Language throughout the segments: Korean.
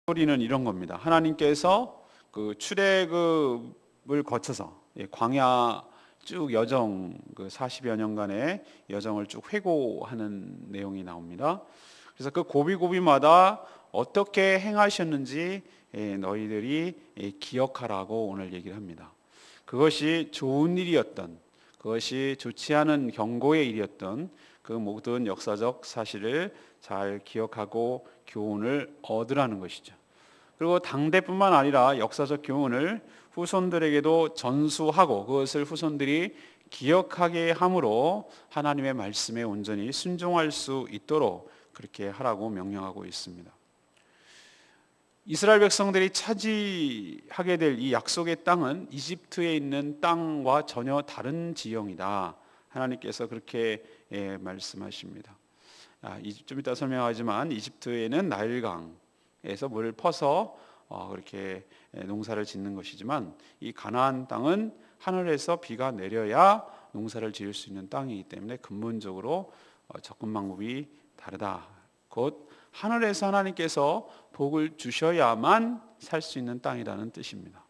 스토리는 이런 겁니다. 하나님께서 그 출애굽을 거쳐서 광야 쭉 여정, 그 40여 년간의 여정을 쭉 회고하는 내용이 나옵니다. 그래서 그 고비고비마다 어떻게 행하셨는지 너희들이 기억하라고 오늘 얘기를 합니다. 그것이 좋은 일이었던, 그것이 좋지 않은 경고의 일이었던 그 모든 역사적 사실을 잘 기억하고 교훈을 얻으라는 것이죠. 그리고 당대뿐만 아니라 역사적 교훈을 후손들에게도 전수하고 그것을 후손들이 기억하게 함으로 하나님의 말씀에 온전히 순종할 수 있도록 그렇게 하라고 명령하고 있습니다. 이스라엘 백성들이 차지하게 될 이 약속의 땅은 이집트에 있는 땅과 전혀 다른 지형이다. 하나님께서 그렇게 말씀하십니다. 좀 이따 설명하지만 이집트에는 나일강에서 물을 퍼서 그렇게 농사를 짓는 것이지만 이 가나안 땅은 하늘에서 비가 내려야 농사를 지을 수 있는 땅이기 때문에 근본적으로 접근 방법이 다르다. 곧 하늘에서 하나님께서 복을 주셔야만 살 수 있는 땅이라는 뜻입니다.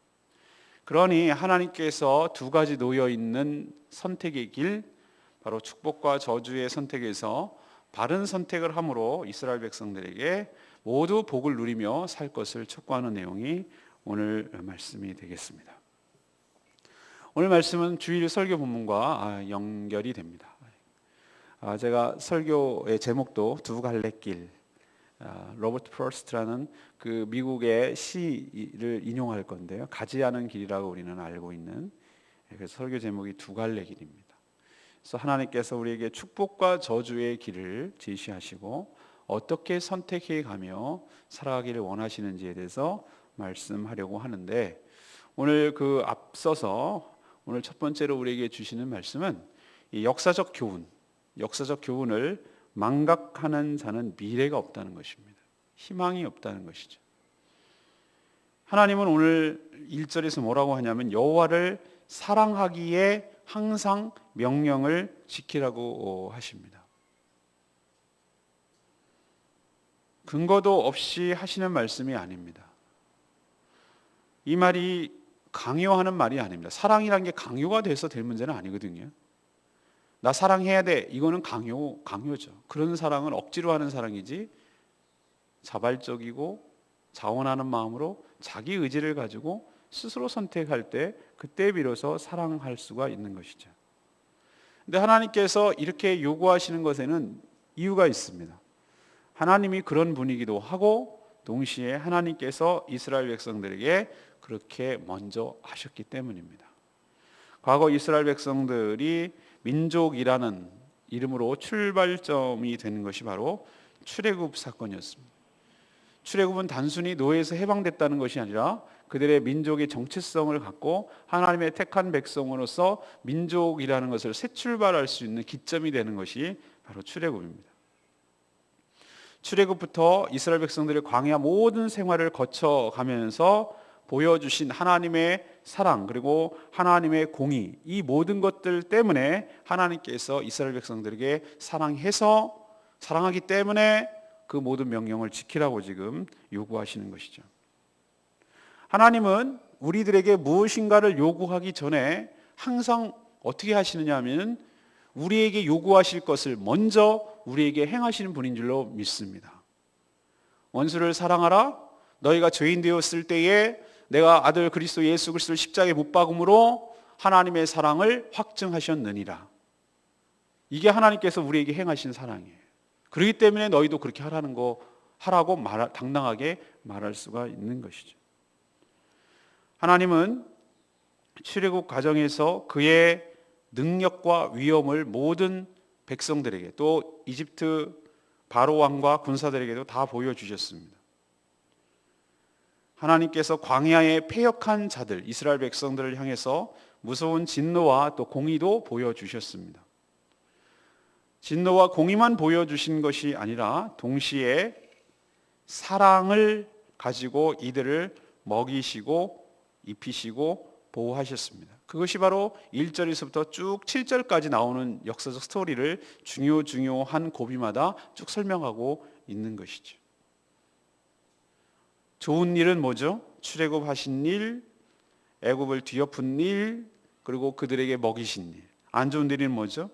그러니 하나님께서 두 가지 놓여 있는 선택의 길, 바로 축복과 저주의 선택에서 바른 선택을 함으로 이스라엘 백성들에게 모두 복을 누리며 살 것을 촉구하는 내용이 오늘 말씀이 되겠습니다. 오늘 말씀은 주일 설교 본문과 연결이 됩니다. 제가 설교의 제목도 두 갈래 길, 로버트 프로스트라는 그 미국의 시를 인용할 건데요. 가지 않은 길이라고 우리는 알고 있는, 그래서 설교 제목이 두 갈래 길입니다. 그래서 하나님께서 우리에게 축복과 저주의 길을 제시하시고 어떻게 선택해 가며 살아가기를 원하시는지에 대해서 말씀하려고 하는데, 오늘 그 앞서서 오늘 첫 번째로 우리에게 주시는 말씀은 이 역사적 교훈을 망각하는 자는 미래가 없다는 것입니다. 희망이 없다는 것이죠. 하나님은 오늘 1절에서 뭐라고 하냐면 여호와를 사랑하기에 항상 명령을 지키라고 하십니다. 근거도 없이 하시는 말씀이 아닙니다. 이 말이 강요하는 말이 아닙니다. 사랑이라는 게 강요가 돼서 될 문제는 아니거든요. 나 사랑해야 돼. 이거는 강요죠. 그런 사랑은 억지로 하는 사랑이지 자발적이고 자원하는 마음으로 자기 의지를 가지고 스스로 선택할 때 그때 비로소 사랑할 수가 있는 것이죠. 근데 하나님께서 이렇게 요구하시는 것에는 이유가 있습니다. 하나님이 그런 분이기도 하고 동시에 하나님께서 이스라엘 백성들에게 그렇게 먼저 하셨기 때문입니다. 과거 이스라엘 백성들이 민족이라는 이름으로 출발점이 되는 것이 바로 출애굽 사건이었습니다. 출애굽은 단순히 노예에서 해방됐다는 것이 아니라 그들의 민족의 정체성을 갖고 하나님의 택한 백성으로서 민족이라는 것을 새 출발할 수 있는 기점이 되는 것이 바로 출애굽입니다. 출애굽부터 이스라엘 백성들의 광야 모든 생활을 거쳐가면서 보여주신 하나님의 사랑 그리고 하나님의 공의, 이 모든 것들 때문에 하나님께서 이스라엘 백성들에게 사랑하기 때문에 그 모든 명령을 지키라고 지금 요구하시는 것이죠. 하나님은 우리들에게 무엇인가를 요구하기 전에 항상 어떻게 하시느냐 하면 우리에게 요구하실 것을 먼저 우리에게 행하시는 분인 줄로 믿습니다. 원수를 사랑하라. 너희가 죄인 되었을 때에 내가 아들 그리스도 예수 그리스도를 십자가에 못 박음으로 하나님의 사랑을 확증하셨느니라. 이게 하나님께서 우리에게 행하신 사랑이에요. 그렇기 때문에 너희도 그렇게 하라고 당당하게 말할 수가 있는 것이죠. 하나님은 출애굽 과정에서 그의 능력과 위엄을 모든 백성들에게 또 이집트 바로 왕과 군사들에게도 다 보여주셨습니다. 하나님께서 광야에 패역한 자들 이스라엘 백성들을 향해서 무서운 진노와 또 공의도 보여주셨습니다. 진노와 공의만 보여주신 것이 아니라 동시에 사랑을 가지고 이들을 먹이시고 입히시고 보호하셨습니다. 그것이 바로 1절에서부터 쭉 7절까지 나오는 역사적 스토리를 중요한 고비마다 쭉 설명하고 있는 것이죠. 좋은 일은 뭐죠? 출애굽하신 일, 애굽을 뒤엎은 일, 그리고 그들에게 먹이신 일. 안 좋은 일은 뭐죠?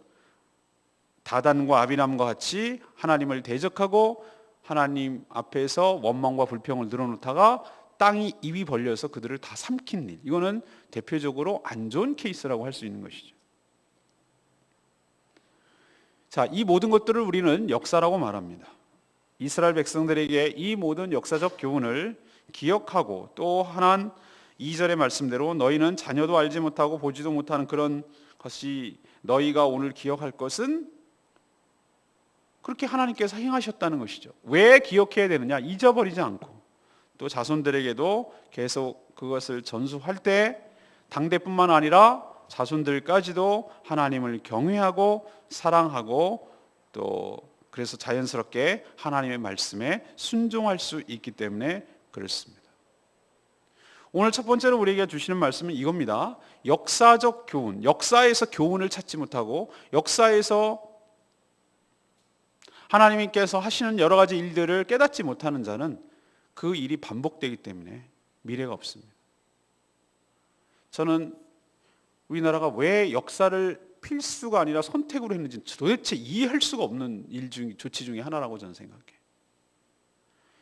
다단과 아비람과 같이 하나님을 대적하고 하나님 앞에서 원망과 불평을 늘어놓다가 땅이 입이 벌려서 그들을 다 삼킨 일. 이거는 대표적으로 안 좋은 케이스라고 할 수 있는 것이죠. 자, 이 모든 것들을 우리는 역사라고 말합니다. 이스라엘 백성들에게 이 모든 역사적 교훈을 기억하고 또 한 2절의 말씀대로 너희는 자녀도 알지 못하고 보지도 못하는 그런 것이 너희가 오늘 기억할 것은 그렇게 하나님께서 행하셨다는 것이죠. 왜 기억해야 되느냐? 잊어버리지 않고 또 자손들에게도 계속 그것을 전수할 때 당대뿐만 아니라 자손들까지도 하나님을 경외하고 사랑하고 또 그래서 자연스럽게 하나님의 말씀에 순종할 수 있기 때문에 그렇습니다. 오늘 첫 번째로 우리에게 주시는 말씀은 이겁니다. 역사적 교훈, 역사에서 교훈을 찾지 못하고 역사에서 하나님께서 하시는 여러 가지 일들을 깨닫지 못하는 자는 그 일이 반복되기 때문에 미래가 없습니다. 저는 우리나라가 왜 역사를 필수가 아니라 선택으로 했는지 도대체 이해할 수가 없는 조치 중에 하나라고 저는 생각해요.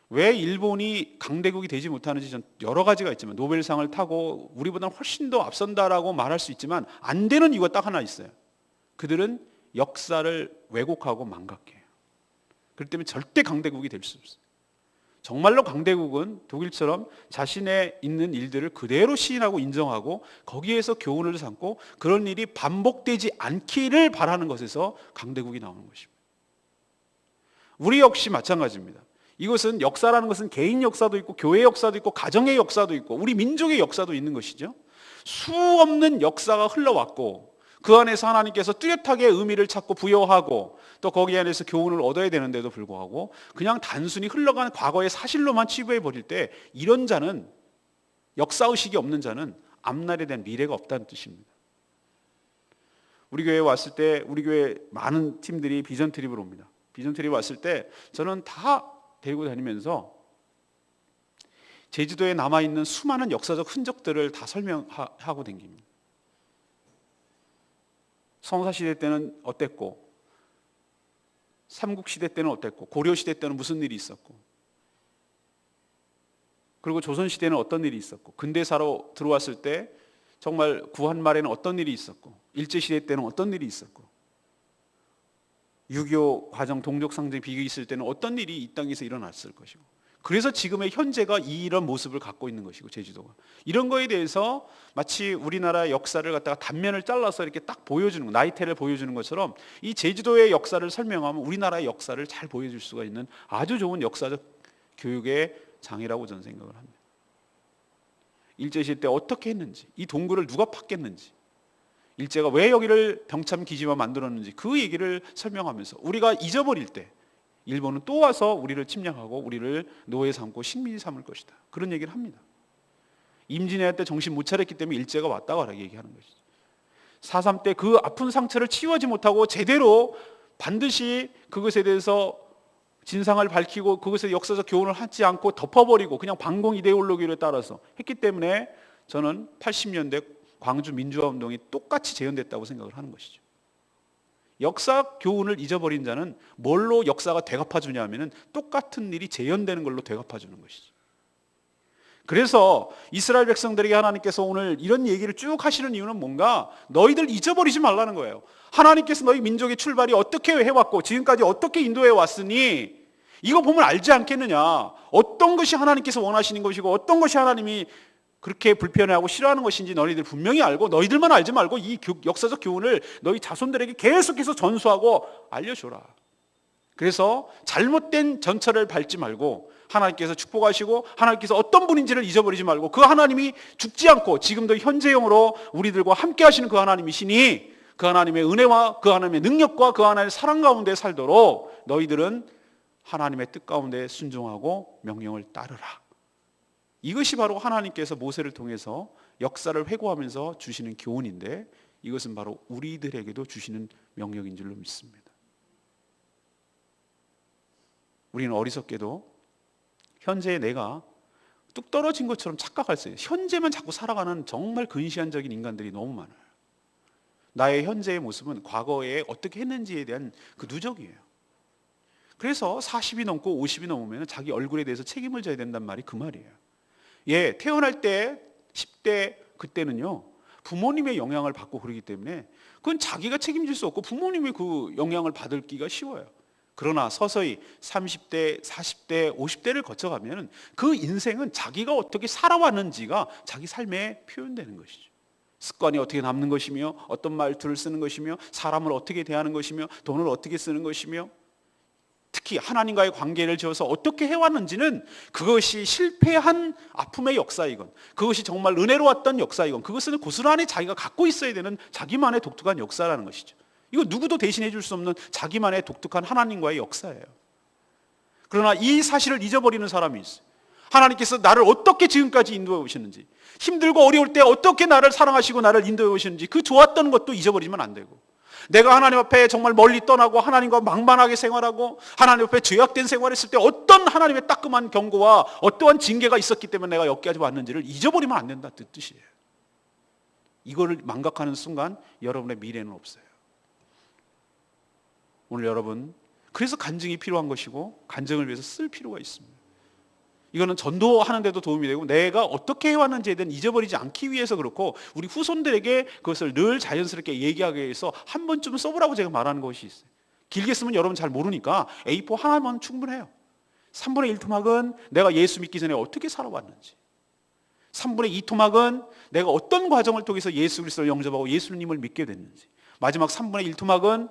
왜 일본이 강대국이 되지 못하는지 전 여러 가지가 있지만 노벨상을 타고 우리보다는 훨씬 더 앞선다라고 말할 수 있지만 안 되는 이유가 딱 하나 있어요. 그들은 역사를 왜곡하고 망각해요. 그렇기 때문에 절대 강대국이 될 수 없어요. 정말로 강대국은 독일처럼 자신의 있는 일들을 그대로 시인하고 인정하고 거기에서 교훈을 삼고 그런 일이 반복되지 않기를 바라는 것에서 강대국이 나오는 것입니다. 우리 역시 마찬가지입니다. 이것은 역사라는 것은 개인 역사도 있고 교회 역사도 있고 가정의 역사도 있고 우리 민족의 역사도 있는 것이죠. 수없는 역사가 흘러왔고 그 안에서 하나님께서 뚜렷하게 의미를 찾고 부여하고 또 거기 안에서 교훈을 얻어야 되는데도 불구하고 그냥 단순히 흘러간 과거의 사실로만 치부해 버릴 때 이런 자는 역사의식이 없는 자는 앞날에 대한 미래가 없다는 뜻입니다. 우리 교회에 왔을 때 우리 교회 많은 팀들이 비전 트립을 옵니다. 비전 트립 왔을 때 저는 다 데리고 다니면서 제주도에 남아있는 수많은 역사적 흔적들을 다 설명하고 다닙니다. 성사시대 때는 어땠고 삼국시대 때는 어땠고 고려시대 때는 무슨 일이 있었고 그리고 조선시대는 어떤 일이 있었고 근대사로 들어왔을 때 정말 구한 말에는 어떤 일이 있었고 일제시대 때는 어떤 일이 있었고 6.25 과정 동족상쟁 비극이 있을 때는 어떤 일이 이 땅에서 일어났을 것이고 그래서 지금의 현재가 이런 모습을 갖고 있는 것이고 제주도가 이런 거에 대해서 마치 우리나라의 역사를 갖다가 단면을 잘라서 이렇게 딱 보여주는 나이테를 보여주는 것처럼 이 제주도의 역사를 설명하면 우리나라의 역사를 잘 보여줄 수가 있는 아주 좋은 역사적 교육의 장이라고 저는 생각을 합니다. 일제시대 때 어떻게 했는지 이 동굴을 누가 팠겠는지 일제가 왜 여기를 병참 기지만 만들었는지 그 얘기를 설명하면서 우리가 잊어버릴 때 일본은 또 와서 우리를 침략하고 우리를 노예 삼고 식민지 삼을 것이다. 그런 얘기를 합니다. 임진왜란 때 정신 못 차렸기 때문에 일제가 왔다고 얘기하는 것이죠. 4.3 때 그 아픈 상처를 치유하지 못하고 제대로 반드시 그것에 대해서 진상을 밝히고 그것에 역사적 교훈을 하지 않고 덮어버리고 그냥 반공 이데올로기를 따라서 했기 때문에 저는 80년대 광주 민주화 운동이 똑같이 재현됐다고 생각을 하는 것이죠. 역사 교훈을 잊어버린 자는 뭘로 역사가 되갚아주냐 하면 똑같은 일이 재현되는 걸로 되갚아주는 것이죠. 그래서 이스라엘 백성들에게 하나님께서 오늘 이런 얘기를 쭉 하시는 이유는 뭔가 너희들 잊어버리지 말라는 거예요. 하나님께서 너희 민족의 출발이 어떻게 해왔고 지금까지 어떻게 인도해 왔으니 이거 보면 알지 않겠느냐. 어떤 것이 하나님께서 원하시는 것이고 어떤 것이 하나님이 그렇게 불편해하고 싫어하는 것인지 너희들 분명히 알고 너희들만 알지 말고 이 역사적 교훈을 너희 자손들에게 계속해서 전수하고 알려줘라. 그래서 잘못된 전철을 밟지 말고 하나님께서 축복하시고 하나님께서 어떤 분인지를 잊어버리지 말고 그 하나님이 죽지 않고 지금도 현재형으로 우리들과 함께 하시는 그 하나님이시니 그 하나님의 은혜와 그 하나님의 능력과 그 하나님의 사랑 가운데 살도록 너희들은 하나님의 뜻 가운데 순종하고 명령을 따르라. 이것이 바로 하나님께서 모세를 통해서 역사를 회고하면서 주시는 교훈인데 이것은 바로 우리들에게도 주시는 명령인 줄로 믿습니다. 우리는 어리석게도 현재의 내가 뚝 떨어진 것처럼 착각할 수 있어요. 현재만 자꾸 살아가는 정말 근시안적인 인간들이 너무 많아요. 나의 현재의 모습은 과거에 어떻게 했는지에 대한 그 누적이에요. 그래서 40이 넘고 50이 넘으면 자기 얼굴에 대해서 책임을 져야 된단 말이 그 말이에요. 예, 태어날 때 10대 그때는요, 부모님의 영향을 받고 그러기 때문에 그건 자기가 책임질 수 없고 부모님의 그 영향을 받을 기가 쉬워요. 그러나 서서히 30대, 40대, 50대를 거쳐가면 그 인생은 자기가 어떻게 살아왔는지가 자기 삶에 표현되는 것이죠. 습관이 어떻게 남는 것이며, 어떤 말투를 쓰는 것이며, 사람을 어떻게 대하는 것이며, 돈을 어떻게 쓰는 것이며, 특히 하나님과의 관계를 지어서 어떻게 해왔는지는 그것이 실패한 아픔의 역사이건, 그것이 정말 은혜로웠던 역사이건, 그것은 고스란히 자기가 갖고 있어야 되는 자기만의 독특한 역사라는 것이죠. 이거 누구도 대신해 줄 수 없는 자기만의 독특한 하나님과의 역사예요. 그러나 이 사실을 잊어버리는 사람이 있어요. 하나님께서 나를 어떻게 지금까지 인도해 오셨는지, 힘들고 어려울 때 어떻게 나를 사랑하시고 나를 인도해 오셨는지, 그 좋았던 것도 잊어버리면 안 되고, 내가 하나님 앞에 정말 멀리 떠나고 하나님과 막만하게 생활하고 하나님 앞에 죄악된 생활했을 때 어떤 하나님의 따끔한 경고와 어떠한 징계가 있었기 때문에 내가 여기까지 왔는지를 잊어버리면 안 된다, 그 뜻이에요. 이거를 망각하는 순간 여러분의 미래는 없어요. 오늘 여러분, 그래서 간증이 필요한 것이고 간증을 위해서 쓸 필요가 있습니다. 이거는 전도하는 데도 도움이 되고 내가 어떻게 해왔는지에 대한 잊어버리지 않기 위해서 그렇고, 우리 후손들에게 그것을 늘 자연스럽게 얘기하기 위해서 한 번쯤은 써보라고 제가 말하는 것이 있어요. 길게 쓰면 여러분 잘 모르니까 A4 하나만 충분해요. 3분의 1 토막은 내가 예수 믿기 전에 어떻게 살아왔는지, 3분의 2 토막은 내가 어떤 과정을 통해서 예수 그리스도를 영접하고 예수님을 믿게 됐는지, 마지막 3분의 1 토막은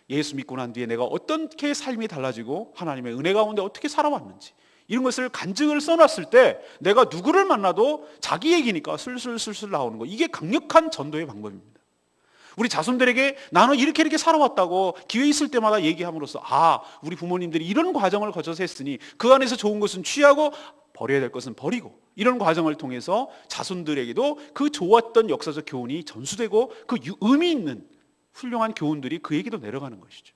예수 믿고 난 뒤에 내가 어떻게 삶이 달라지고 하나님의 은혜 가운데 어떻게 살아왔는지, 이런 것을 간증을 써놨을 때 내가 누구를 만나도 자기 얘기니까 술술 나오는 거, 이게 강력한 전도의 방법입니다. 우리 자손들에게 나는 이렇게 살아왔다고 기회 있을 때마다 얘기함으로써, 아, 우리 부모님들이 이런 과정을 거쳐서 했으니 그 안에서 좋은 것은 취하고 버려야 될 것은 버리고, 이런 과정을 통해서 자손들에게도 그 좋았던 역사적 교훈이 전수되고 그 의미 있는 훌륭한 교훈들이 그에게도 내려가는 것이죠.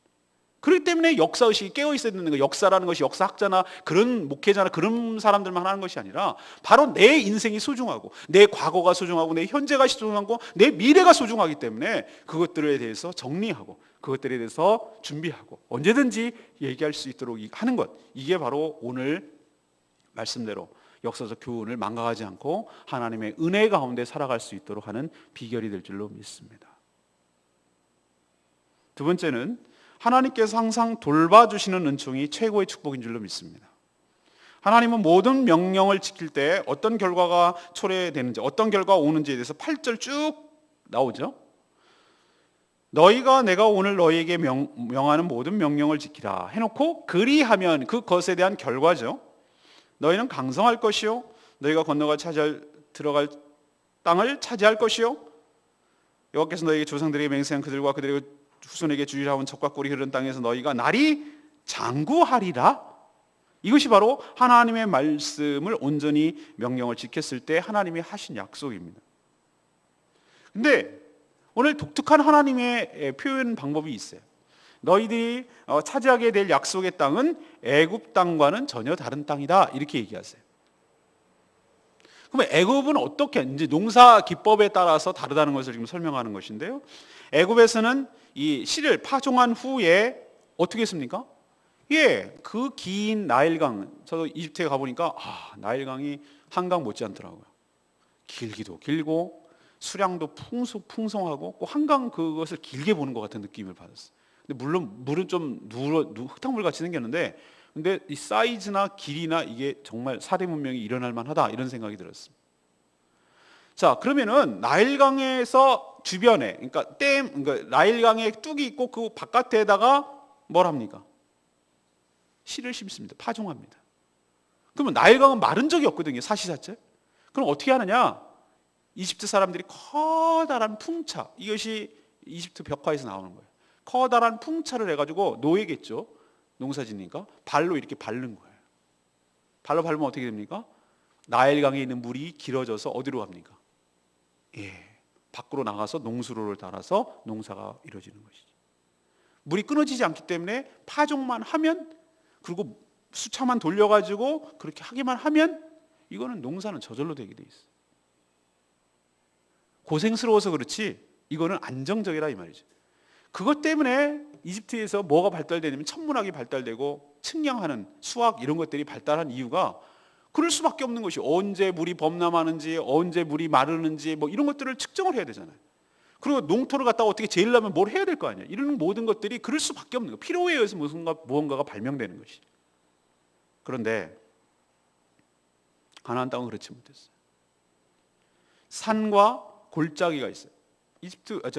그렇기 때문에 역사의식이 깨어있어야 되는 거예요. 역사라는 것이 역사학자나 그런 목회자나 그런 사람들만 하는 것이 아니라 바로 내 인생이 소중하고 내 과거가 소중하고 내 현재가 소중하고 내 미래가 소중하기 때문에 그것들에 대해서 정리하고 그것들에 대해서 준비하고 언제든지 얘기할 수 있도록 하는 것, 이게 바로 오늘 말씀대로 역사적 교훈을 망각하지 않고 하나님의 은혜 가운데 살아갈 수 있도록 하는 비결이 될 줄로 믿습니다. 두 번째는 하나님께서 항상 돌봐주시는 은총이 최고의 축복인 줄로 믿습니다. 하나님은 모든 명령을 지킬 때 어떤 결과가 초래되는지, 어떤 결과가 오는지에 대해서 8절 쭉 나오죠. 너희가 내가 오늘 너희에게 명하는 모든 명령을 지키라 해놓고, 그리하면 그것에 대한 결과죠. 너희는 강성할 것이요, 너희가 건너가 들어갈 땅을 차지할 것이요, 여호와께서 너희에게 조상들에게 맹세한 그들과 그들의 후손에게 주리라 온 젖과 꿀이 흐르는 땅에서 너희가 날이 장구하리라. 이것이 바로 하나님의 말씀을 온전히 명령을 지켰을 때 하나님이 하신 약속입니다. 근데 오늘 독특한 하나님의 표현 방법이 있어요. 너희들이 차지하게 될 약속의 땅은 애굽 땅과는 전혀 다른 땅이다, 이렇게 얘기하세요. 그러면 애굽은 어떻게, 이제 농사 기법에 따라서 다르다는 것을 지금 설명하는 것인데요. 애굽에서는 이 씨를 파종한 후에 어떻게 했습니까? 예, 그 긴 나일강, 저도 이집트에 가보니까 나일강이 한강 못지않더라고요. 길기도 길고 수량도 풍성하고 꼭 한강 그것을 길게 보는 것 같은 느낌을 받았어요. 근데 물론 물은 좀 흙탕물 같이 생겼는데, 근데 이 사이즈나 길이나 이게 정말 사대 문명이 일어날 만하다, 이런 생각이 들었습니다. 자, 그러면은 나일강에서 주변에, 그러니까 나일강에 뚝이 있고 그 바깥에다가 뭘 합니까? 씨를 심습니다. 파종합니다. 그러면 나일강은 마른 적이 없거든요, 사시사철. 그럼 어떻게 하느냐? 이집트 사람들이 커다란 풍차, 이것이 이집트 벽화에서 나오는 거예요. 커다란 풍차를 해가지고 노예겠죠, 농사짓니까 발로 이렇게 밟는 거예요. 발로 밟으면 어떻게 됩니까? 나일강에 있는 물이 길어져서 어디로 갑니까? 예, 밖으로 나가서 농수로를 따라서 농사가 이루어지는 것이죠. 물이 끊어지지 않기 때문에 파종만 하면, 그리고 수차만 돌려가지고 그렇게 하기만 하면 이거는 농사는 저절로 되게 돼 있어요. 고생스러워서 그렇지 이거는 안정적이라 이 말이죠. 그것 때문에 이집트에서 뭐가 발달되냐면 천문학이 발달되고 측량하는 수학 이런 것들이 발달한 이유가 그럴 수밖에 없는 것이 언제 물이 범람하는지 언제 물이 마르는지 뭐 이런 것들을 측정을 해야 되잖아요. 그리고 농토를 갖다가 어떻게 재려면 뭘 해야 될 거 아니에요. 이런 모든 것들이 그럴 수밖에 없는 거예요. 필요에 의해서 무언가가 발명되는 것이. 그런데 가나안 땅은 그렇지 못했어요. 산과 골짜기가 있어요.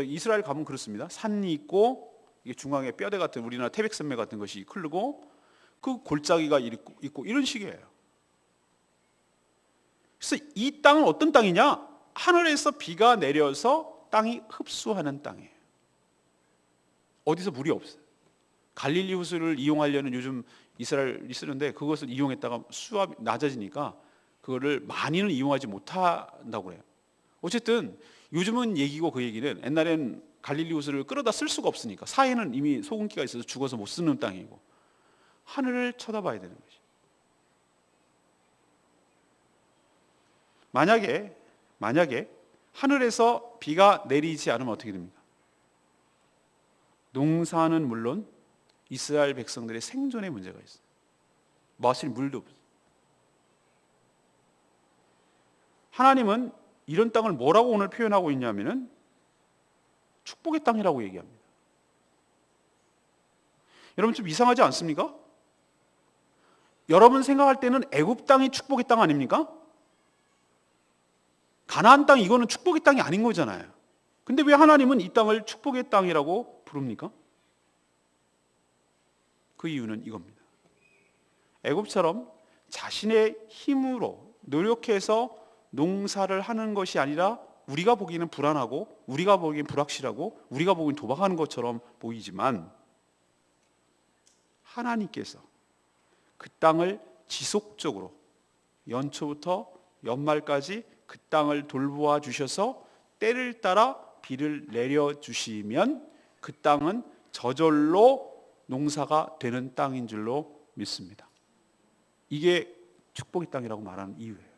이스라엘 가면 그렇습니다. 산이 있고 이게 중앙에 뼈대 같은 우리나라 태백산맥 같은 것이 흐르고 그 골짜기가 있고 이런 식이에요. 그래서 이 땅은 어떤 땅이냐? 하늘에서 비가 내려서 땅이 흡수하는 땅이에요. 어디서 물이 없어요. 갈릴리 호수를 이용하려는 요즘 이스라엘이 쓰는데 그것을 이용했다가 수압이 낮아지니까 그거를 많이는 이용하지 못한다고 그래요. 어쨌든 요즘은 얘기고 그 얘기는 옛날엔 갈릴리 호수를 끌어다 쓸 수가 없으니까 사해는 이미 소금기가 있어서 죽어서 못 쓰는 땅이고 하늘을 쳐다봐야 되는 것이. 만약에 하늘에서 비가 내리지 않으면 어떻게 됩니까? 농사는 물론 이스라엘 백성들의 생존에 문제가 있어요. 마실 물도 없어요. 하나님은 이런 땅을 뭐라고 오늘 표현하고 있냐면은 축복의 땅이라고 얘기합니다. 여러분 좀 이상하지 않습니까? 여러분 생각할 때는 애굽 땅이 축복의 땅 아닙니까? 가나안 땅 이거는 축복의 땅이 아닌 거잖아요. 근데 왜 하나님은 이 땅을 축복의 땅이라고 부릅니까? 그 이유는 이겁니다. 애굽처럼 자신의 힘으로 노력해서 농사를 하는 것이 아니라 우리가 보기에는 불안하고 우리가 보기엔 불확실하고 우리가 보기엔 도박하는 것처럼 보이지만 하나님께서 그 땅을 지속적으로 연초부터 연말까지 그 땅을 돌보아 주셔서 때를 따라 비를 내려주시면 그 땅은 저절로 농사가 되는 땅인 줄로 믿습니다. 이게 축복의 땅이라고 말하는 이유예요.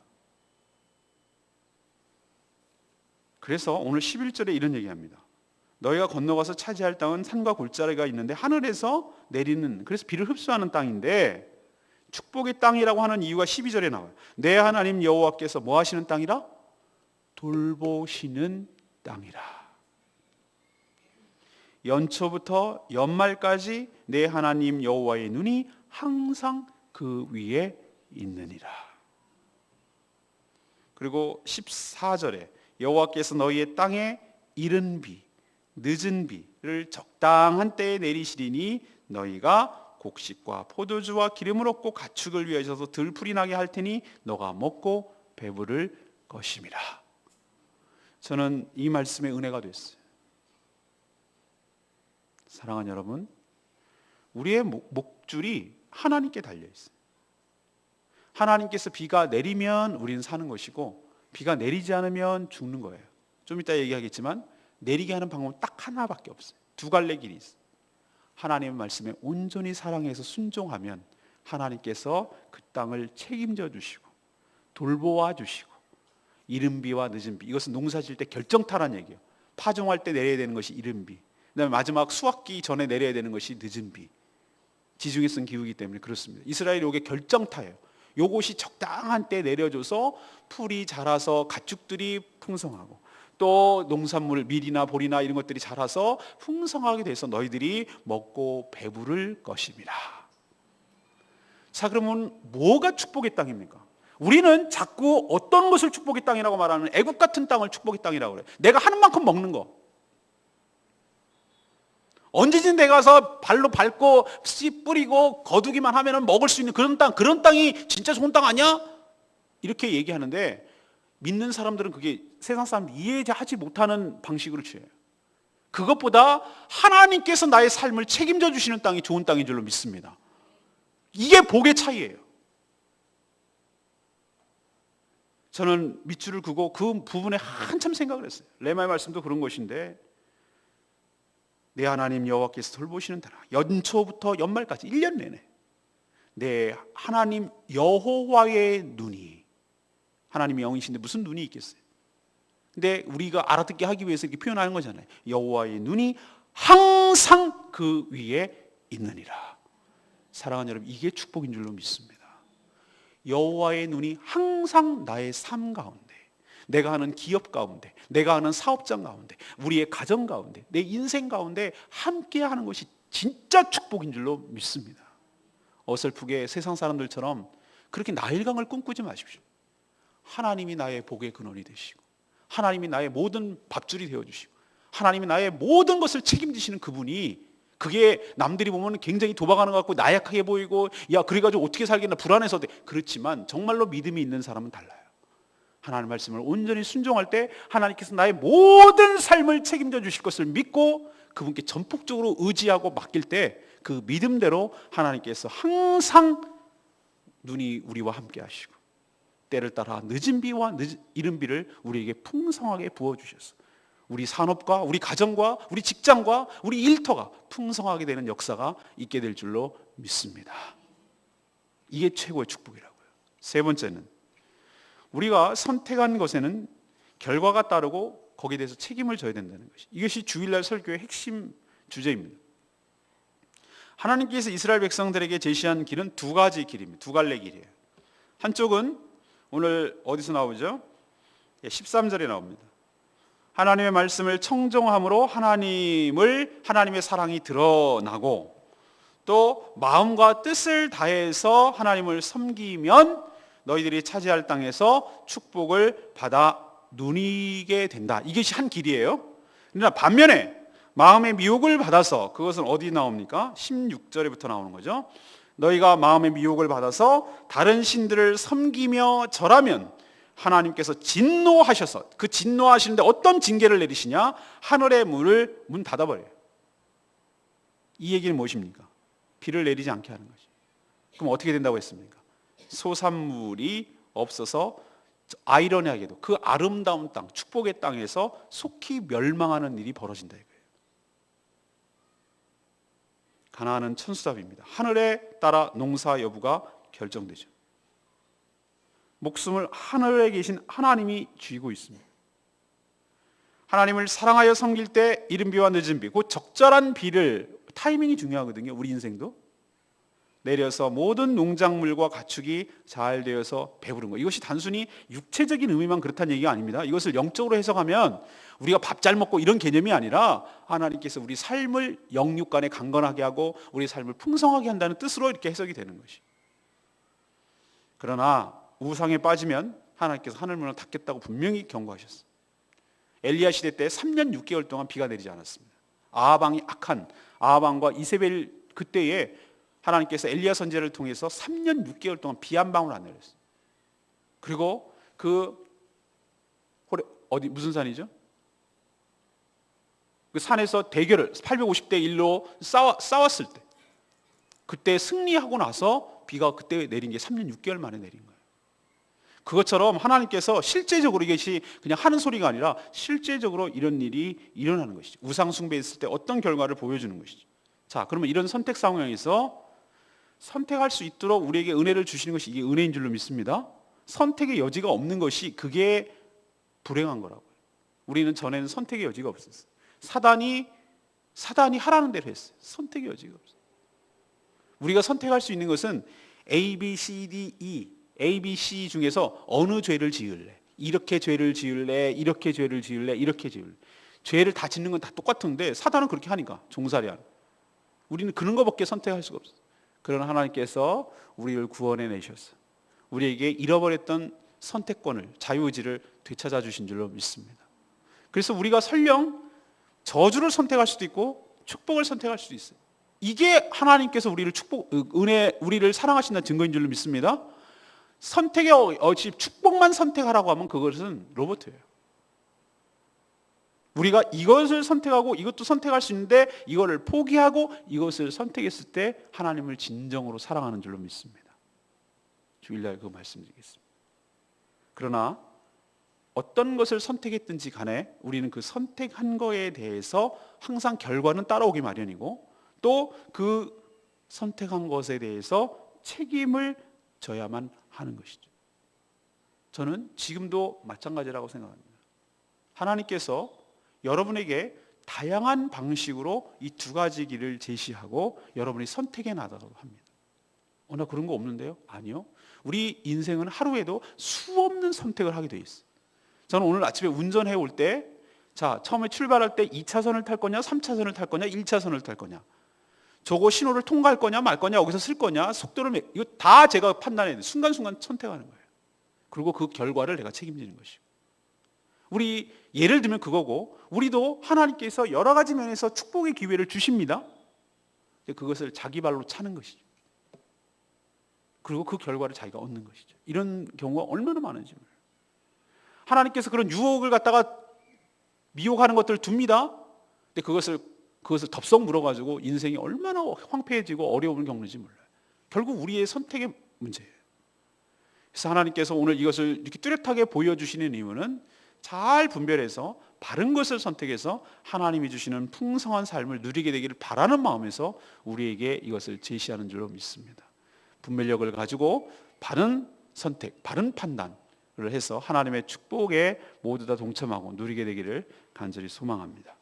그래서 오늘 11절에 이런 얘기합니다. 너희가 건너가서 차지할 땅은 산과 골짜기가 있는데 하늘에서 내리는 그래서 비를 흡수하는 땅인데 축복의 땅이라고 하는 이유가 12절에 나와요. 내 하나님 여호와께서 뭐 하시는 땅이라? 돌보시는 땅이라. 연초부터 연말까지 내 하나님 여호와의 눈이 항상 그 위에 있느니라. 그리고 14절에 여호와께서 너희의 땅에 이른 비, 늦은 비를 적당한 때에 내리시리니 너희가 곡식과 포도주와 기름을 얻고 가축을 위하여서 들풀이 나게 할 테니 너가 먹고 배부를 것임이라. 저는 이 말씀에 은혜가 됐어요. 사랑하는 여러분, 우리의 목줄이 하나님께 달려 있어요. 하나님께서 비가 내리면 우리는 사는 것이고 비가 내리지 않으면 죽는 거예요. 좀 이따 얘기하겠지만 내리게 하는 방법은 딱 하나밖에 없어요. 두 갈래 길이 있어요. 하나님의 말씀에 온전히 사랑해서 순종하면 하나님께서 그 땅을 책임져 주시고 돌보아 주시고 이른 비와 늦은 비, 이것은 농사 지을 때 결정타란 얘기예요. 파종할 때 내려야 되는 것이 이른 비, 그다음에 마지막 수확기 전에 내려야 되는 것이 늦은 비. 지중해 쓴 기후이기 때문에 그렇습니다. 이스라엘이 이게 결정타예요. 요것이 적당한 때 내려줘서 풀이 자라서 가축들이 풍성하고 또 농산물 밀이나 보리나 이런 것들이 자라서 풍성하게 돼서 너희들이 먹고 배부를 것입니다. 자, 그러면 뭐가 축복의 땅입니까? 우리는 자꾸 어떤 것을 축복의 땅이라고 말하는 애국 같은 땅을 축복의 땅이라고 그래요. 내가 하는 만큼 먹는 거. 언제든 내가 가서 발로 밟고 씨 뿌리고 거두기만 하면 먹을 수 있는 그런 땅이 진짜 좋은 땅 아니야? 이렇게 얘기하는데 믿는 사람들은 그게 세상 사람 이해하지 못하는 방식으로 취해요. 그것보다 하나님께서 나의 삶을 책임져 주시는 땅이 좋은 땅인 줄로 믿습니다. 이게 복의 차이예요. 저는 밑줄을 그고 그 부분에 한참 생각을 했어요. 레마의 말씀도 그런 것인데 내 하나님 여호와께서 돌보시는 나라, 연초부터 연말까지 1년 내내 내 하나님 여호와의 눈이 하나님이 영이신데 무슨 눈이 있겠어요? 근데 우리가 알아듣게 하기 위해서 이렇게 표현하는 거잖아요. 여호와의 눈이 항상 그 위에 있느니라. 사랑하는 여러분, 이게 축복인 줄로 믿습니다. 여호와의 눈이 항상 나의 삶 가운데, 내가 하는 기업 가운데, 내가 하는 사업장 가운데, 우리의 가정 가운데, 내 인생 가운데 함께 하는 것이 진짜 축복인 줄로 믿습니다. 어설프게 세상 사람들처럼 그렇게 나일강을 꿈꾸지 마십시오. 하나님이 나의 복의 근원이 되시고, 하나님이 나의 모든 밥줄이 되어주시고, 하나님이 나의 모든 것을 책임지시는 그분이, 그게 남들이 보면 굉장히 도박하는 것 같고 나약하게 보이고, 야 그래가지고 어떻게 살겠나 불안해서 돼. 그렇지만 정말로 믿음이 있는 사람은 달라요. 하나님 말씀을 온전히 순종할 때 하나님께서 나의 모든 삶을 책임져 주실 것을 믿고 그분께 전폭적으로 의지하고 맡길 때 그 믿음대로 하나님께서 항상 눈이 우리와 함께 하시고, 때를 따라 늦은 비와 이른 비를 우리에게 풍성하게 부어주셔서 우리 산업과 우리 가정과 우리 직장과 우리 일터가 풍성하게 되는 역사가 있게 될 줄로 믿습니다. 이게 최고의 축복이라고요. 세 번째는, 우리가 선택한 것에는 결과가 따르고 거기에 대해서 책임을 져야 된다는 것이, 이것이 주일날 설교의 핵심 주제입니다. 하나님께서 이스라엘 백성들에게 제시한 길은 두 가지 길입니다. 두 갈래 길이에요. 한쪽은 오늘 어디서 나오죠? 13절에 나옵니다. 하나님의 말씀을 청종함으로 하나님의 사랑이 드러나고, 또 마음과 뜻을 다해서 하나님을 섬기면 너희들이 차지할 땅에서 축복을 받아 누리게 된다. 이것이 한 길이에요. 그러나 반면에 마음의 미혹을 받아서, 그것은 어디 나옵니까? 16절에부터 나오는 거죠. 너희가 마음의 미혹을 받아서 다른 신들을 섬기며 절하면 하나님께서 진노하셔서, 그 진노하시는데 어떤 징계를 내리시냐? 하늘의 문 닫아버려요. 이 얘기는 무엇입니까? 비를 내리지 않게 하는 거지. 그럼 어떻게 된다고 했습니까? 소산물이 없어서 아이러니하게도 그 아름다운 땅, 축복의 땅에서 속히 멸망하는 일이 벌어진다 이거예요. 가나안은 천수답입니다. 하늘에 따라 농사 여부가 결정되죠. 목숨을 하늘에 계신 하나님이 쥐고 있습니다. 하나님을 사랑하여 섬길 때 이른 비와 늦은 비, 그 적절한 비를, 타이밍이 중요하거든요. 우리 인생도 내려서 모든 농작물과 가축이 잘 되어서 배부른 것, 이것이 단순히 육체적인 의미만 그렇다는 얘기가 아닙니다. 이것을 영적으로 해석하면 우리가 밥 잘 먹고 이런 개념이 아니라 하나님께서 우리 삶을 영육간에 강건하게 하고 우리 삶을 풍성하게 한다는 뜻으로 이렇게 해석이 되는 것이. 그러나 우상에 빠지면 하나님께서 하늘문을 닫겠다고 분명히 경고하셨어요. 엘리야 시대 때 3년 6개월 동안 비가 내리지 않았습니다. 아하방이 악한 아하방과 이세벨 그때에 하나님께서 엘리야 선지자를 통해서 3년 6개월 동안 비 한 방울 안 내렸어요. 그리고 무슨 산이죠? 그 산에서 대결을 850대 1로 싸웠을 때, 그때 승리하고 나서 비가 그때 내린 게 3년 6개월 만에 내린 거예요. 그것처럼 하나님께서 실제적으로, 이것이 그냥 하는 소리가 아니라 실제적으로 이런 일이 일어나는 것이죠. 우상 숭배했을 때 어떤 결과를 보여주는 것이죠. 자, 그러면 이런 선택 상황에서 선택할 수 있도록 우리에게 은혜를 주시는 것이, 이게 은혜인 줄로 믿습니다. 선택의 여지가 없는 것이, 그게 불행한 거라고요. 우리는 전에는 선택의 여지가 없었어요. 사단이 하라는 대로 했어요. 선택의 여지가 없어요. 우리가 선택할 수 있는 것은 A, B, C, D, E, A, B, C 중에서 어느 죄를 지을래, 이렇게 죄를 지을래, 이렇게 죄를 지을래, 이렇게 지을래. 죄를 다 짓는 건 다 똑같은데 사단은 그렇게 하니까, 종살이하는. 우리는 그런 것밖에 선택할 수가 없어요. 그러나 하나님께서 우리를 구원해 내셔서 우리에게 잃어버렸던 선택권을, 자유의지를 되찾아 주신 줄로 믿습니다. 그래서 우리가 설령 저주를 선택할 수도 있고 축복을 선택할 수도 있어요. 이게 하나님께서 우리를 사랑하신다는 증거인 줄로 믿습니다. 선택의 축복만 선택하라고 하면 그것은 로봇이에요. 우리가 이것을 선택하고 이것도 선택할 수 있는데 이거를 포기하고 이것을 선택했을 때 하나님을 진정으로 사랑하는 줄로 믿습니다. 주일날 그 말씀드리겠습니다. 그러나 어떤 것을 선택했든지 간에 우리는 그 선택한 거에 대해서 항상 결과는 따라오기 마련이고, 또 그 선택한 것에 대해서 책임을 져야만 하는 것이죠. 저는 지금도 마찬가지라고 생각합니다. 하나님께서 여러분에게 다양한 방식으로 이 두 가지 길을 제시하고 여러분이 선택해 나가라고 합니다. 나 그런 거 없는데요? 아니요. 우리 인생은 하루에도 수없는 선택을 하게 돼 있어요. 저는 오늘 아침에 운전해 올 때, 처음에 출발할 때 2차선을 탈 거냐, 3차선을 탈 거냐, 1차선을 탈 거냐, 저거 신호를 통과할 거냐 말 거냐, 여기서 쓸 거냐, 속도를 이거 다 제가 판단해야 돼요. 순간순간 선택하는 거예요. 그리고 그 결과를 내가 책임지는 것이고. 우리 예를 들면 그거고, 우리도 하나님께서 여러 가지 면에서 축복의 기회를 주십니다. 그것을 자기 발로 차는 것이죠. 그리고 그 결과를 자기가 얻는 것이죠. 이런 경우가 얼마나 많은지 몰라요. 하나님께서 그런 유혹을 갖다가 미혹하는 것들을 둡니다. 근데 그것을 덥석 물어가지고 인생이 얼마나 황폐해지고 어려움을 겪는지 몰라요. 결국 우리의 선택의 문제예요. 그래서 하나님께서 오늘 이것을 이렇게 뚜렷하게 보여주시는 이유는 잘 분별해서 바른 것을 선택해서 하나님이 주시는 풍성한 삶을 누리게 되기를 바라는 마음에서 우리에게 이것을 제시하는 줄로 믿습니다. 분별력을 가지고 바른 선택, 바른 판단을 해서 하나님의 축복에 모두 다 동참하고 누리게 되기를 간절히 소망합니다.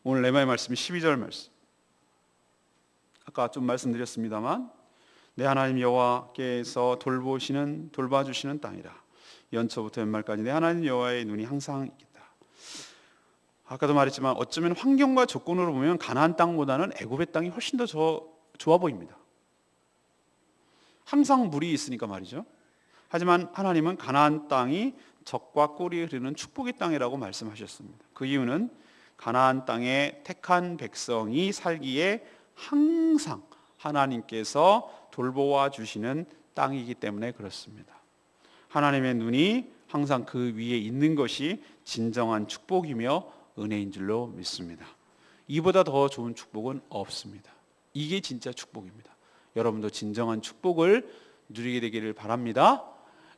오늘 레마의 말씀이 12절 말씀. 아까 좀 말씀드렸습니다만, 내 하나님 여호와께서 돌봐주시는 땅이라. 연초부터 연말까지 내 하나님 여호와의 눈이 항상 있다. 아까도 말했지만 어쩌면 환경과 조건으로 보면 가나안 땅보다는 애굽의 땅이 훨씬 더 좋아 보입니다. 항상 물이 있으니까 말이죠. 하지만 하나님은 가나안 땅이 젖과 꿀이 흐르는 축복의 땅이라고 말씀하셨습니다. 그 이유는 가나안 땅에 택한 백성이 살기에 항상 하나님께서 돌보아 주시는 땅이기 때문에 그렇습니다. 하나님의 눈이 항상 그 위에 있는 것이 진정한 축복이며 은혜인 줄로 믿습니다. 이보다 더 좋은 축복은 없습니다. 이게 진짜 축복입니다. 여러분도 진정한 축복을 누리게 되기를 바랍니다.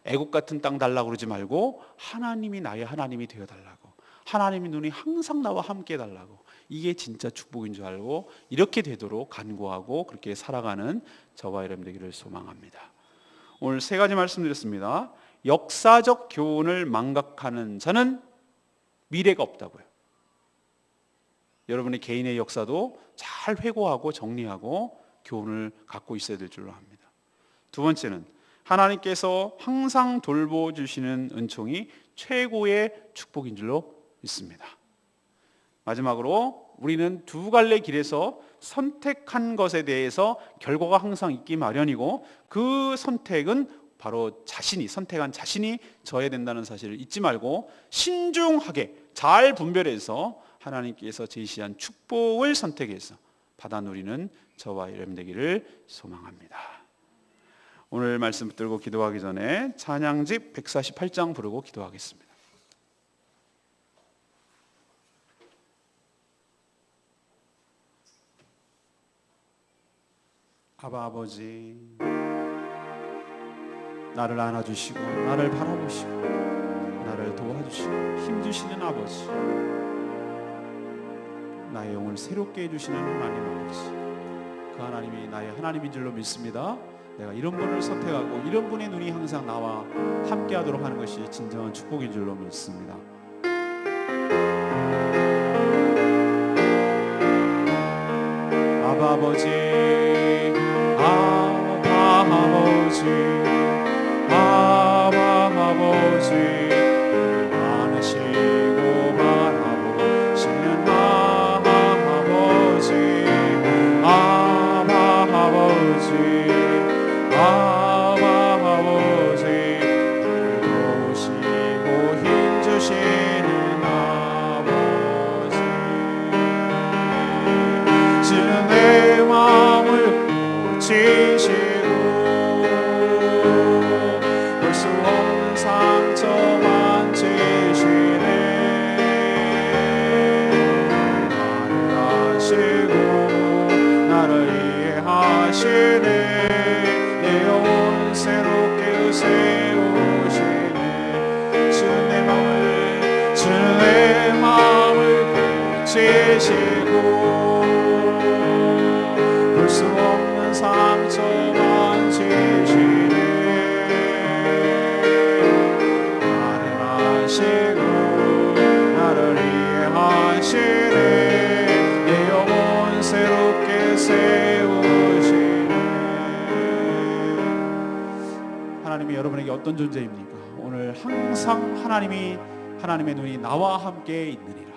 애국 같은 땅 달라고 그러지 말고 하나님이 나의 하나님이 되어달라고, 하나님의 눈이 항상 나와 함께 해달라고, 이게 진짜 축복인 줄 알고 이렇게 되도록 간구하고 그렇게 살아가는 저와 여러분 되기를 소망합니다. 오늘 세 가지 말씀드렸습니다. 역사적 교훈을 망각하는 자는 미래가 없다고요. 여러분의 개인의 역사도 잘 회고하고 정리하고 교훈을 갖고 있어야 될 줄로 합니다. 두 번째는 하나님께서 항상 돌보주시는 은총이 최고의 축복인 줄로 믿습니다. 마지막으로 우리는 두 갈래 길에서 선택한 것에 대해서 결과가 항상 있기 마련이고, 그 선택은 바로 선택한 자신이 져야 된다는 사실을 잊지 말고 신중하게 잘 분별해서 하나님께서 제시한 축복을 선택해서 받아 누리는 저와 여러분 되기를 소망합니다. 오늘 말씀 붙들고 기도하기 전에 찬양집 148장 부르고 기도하겠습니다. 아버지, 나를 안아주시고 나를 바라보시고 나를 도와주시고 힘주시는 아버지, 나의 영혼을 새롭게 해주시는 하나님 아버지, 그 하나님이 나의 하나님인 줄로 믿습니다. 내가 이런 분을 선택하고 이런 분의 눈이 항상 나와 함께 하도록 하는 것이 진정한 축복인 줄로 믿습니다. 아버지, 아버지, 아버지, 많으시고 바라보시는 아버지, 아버지, 아버지, 도우시고 힘주시는 아버지, 주는 내 마음을 고치시고 볼 수 없는 상처 만지시네. 나를 아시고 나를 이해하시네. 내 영혼을 새롭게 세우시네. 주는 내 마음을 고치시고 볼 수 없는 상처 만지시네. 하시고 나를 위해 하시네 내 영혼 새롭게 세우시네. 하나님이 여러분에게 어떤 존재입니까? 오늘 항상 하나님의 눈이 나와 함께 있느니라.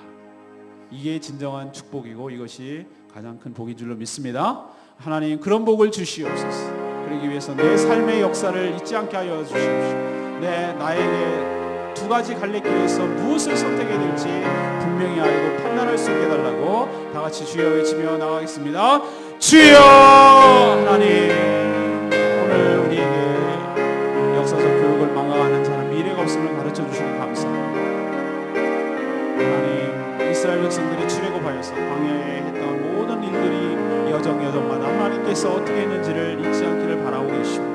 이게 진정한 축복이고 이것이 가장 큰 복인 줄로 믿습니다. 하나님 그런 복을 주시옵소서. 그러기 위해서 내 삶의 역사를 잊지 않게 하여 주시옵소서. 나에게 두 가지 갈래길에서 무엇을 선택해야 될지 분명히 알고 판단할 수 있게 해달라고 다 같이 주여 외치며 나가겠습니다. 주여! 하나님 오늘 우리에게 역사적 교육을 망각하는 자는 미래가 없음을 가르쳐 주시니 감사합니다. 하나님 이스라엘 백성들이 출애굽하여서 광야에 했던 모든 일들이 여정마다 하나님께서 어떻게 했는지를 잊지 않기를 바라고 계시고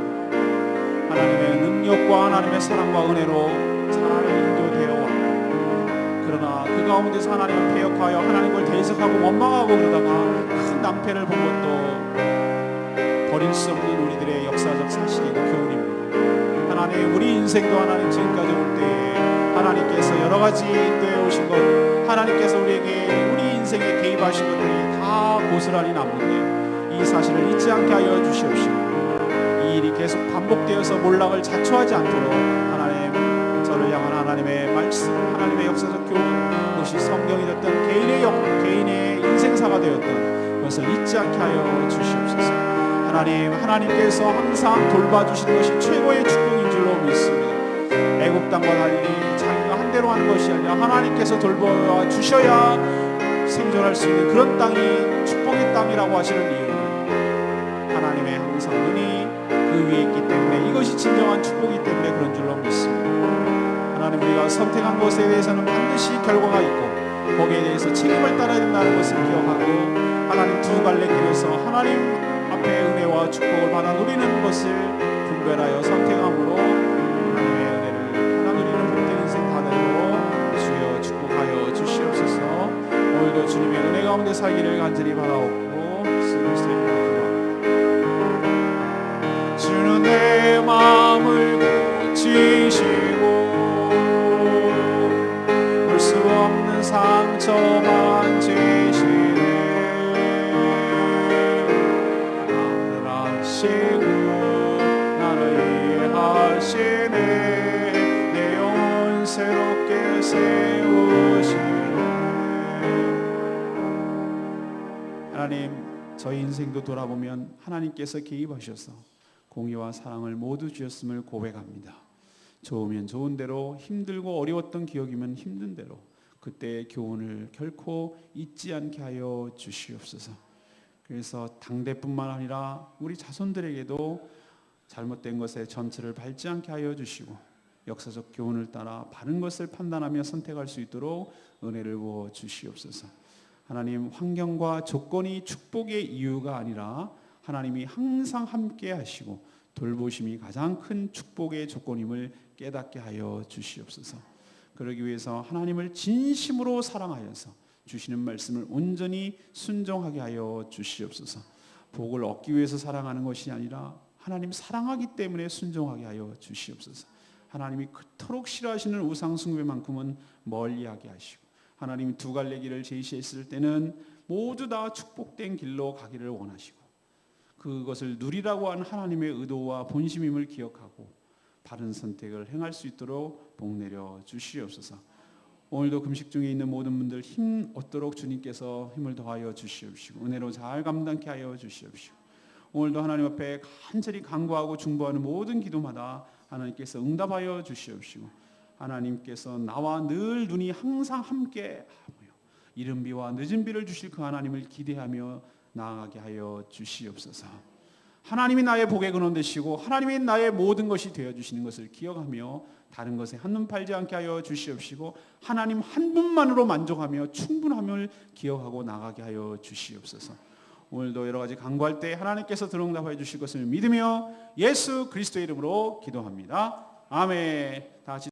하나님의 능력과 하나님의 사랑과 은혜로 잘 인도되어 왔고 그러나 그 가운데서 하나님을 배역하여 하나님을 대적하고 원망하고 그러다가 큰 낭패를 본 것도 버릴 수 없는 우리들의 역사적 사실이고 교훈입니다. 하나님 우리 인생도 하나님 지금까지 올 때에 하나님께서 여러 가지 인도해 오신 것 하나님께서 우리에게 우리 인생에 개입하신 것들이 다 고스란히 남는데 이 사실을 잊지 않게 하여 주시옵시고 이 일이 계속 반복되어서 몰락을 자초하지 않도록 하나님 저를 향한 하나님의 말씀 하나님의 역사적 교훈 그것이 성경이 됐던 개인의 인생사가 되었던 그것을 잊지 않게 하여 주시옵소서. 하나님께서 항상 돌봐주시는 것이 최고의 축복인 줄로 믿습니다. 애굽 땅과 달리 자기가 한 대로 하는 것이 아니라 하나님께서 돌보아 주셔야 생존할 수 있는 그런 땅이 축복의 땅이라고 하시는 이유는 하나님의 항상 눈이 그 위에 있기 때문에 이것이 진정한 축복이기 때문에 그런 줄로 믿습니다. 하나님 우리가 선택한 것에 대해서는 반드시 결과가 있고 거기에 대해서 책임을 따라야 된다는 것을 기억하고 하나님 두 갈래 길에서 하나님 앞에 은혜와 축복을 받아 누리는 것을 분별하여 선택함으로 하나님의 은혜를 받아 누리는 복된 인생 다 되도록 주여 축복하여 주시옵소서. 오늘도 주님의 은혜 가운데 살기를 간절히 바라옵고 주는 내 마음을 고치시고 볼 수 없는 상처 만지시네 나를 하시고 나를 위해 하시네 내 영혼 새롭게 세우시네. 하나님 저희 인생도 돌아보면 하나님께서 개입하셔서 공의와 사랑을 모두 주셨음을 고백합니다. 좋으면 좋은 대로 힘들고 어려웠던 기억이면 힘든 대로 그때의 교훈을 결코 잊지 않게 하여 주시옵소서. 그래서 당대뿐만 아니라 우리 자손들에게도 잘못된 것에 전철을 밟지 않게 하여 주시고 역사적 교훈을 따라 바른 것을 판단하며 선택할 수 있도록 은혜를 부어 주시옵소서. 하나님 환경과 조건이 축복의 이유가 아니라 하나님이 항상 함께 하시고 돌보심이 가장 큰 축복의 조건임을 깨닫게 하여 주시옵소서. 그러기 위해서 하나님을 진심으로 사랑하여서 주시는 말씀을 온전히 순종하게 하여 주시옵소서. 복을 얻기 위해서 사랑하는 것이 아니라 하나님 사랑하기 때문에 순종하게 하여 주시옵소서. 하나님이 그토록 싫어하시는 우상 숭배만큼은 멀리하게 하시고 하나님이 두 갈래 길을 제시했을 때는 모두 다 축복된 길로 가기를 원하시고 그것을 누리라고 한 하나님의 의도와 본심임을 기억하고 바른 선택을 행할 수 있도록 복내려 주시옵소서. 오늘도 금식 중에 있는 모든 분들 힘 얻도록 주님께서 힘을 더하여 주시옵시고 은혜로 잘 감당케 하여 주시옵시고 오늘도 하나님 앞에 간절히 간구하고 중보하는 모든 기도마다 하나님께서 응답하여 주시옵시고 하나님께서 나와 늘 눈이 항상 함께 하며 이른 비와 늦은 비를 주실 그 하나님을 기대하며 나아가게 하여 주시옵소서. 하나님이 나의 복의 근원 되시고 하나님이 나의 모든 것이 되어주시는 것을 기억하며 다른 것에 한눈 팔지 않게 하여 주시옵시고 하나님 한 분만으로 만족하며 충분함을 기억하고 나가게 하여 주시옵소서. 오늘도 여러 가지 간구할 때 하나님께서 들응답하여 주실 것을 믿으며 예수 그리스도의 이름으로 기도합니다. 아멘. 다 같이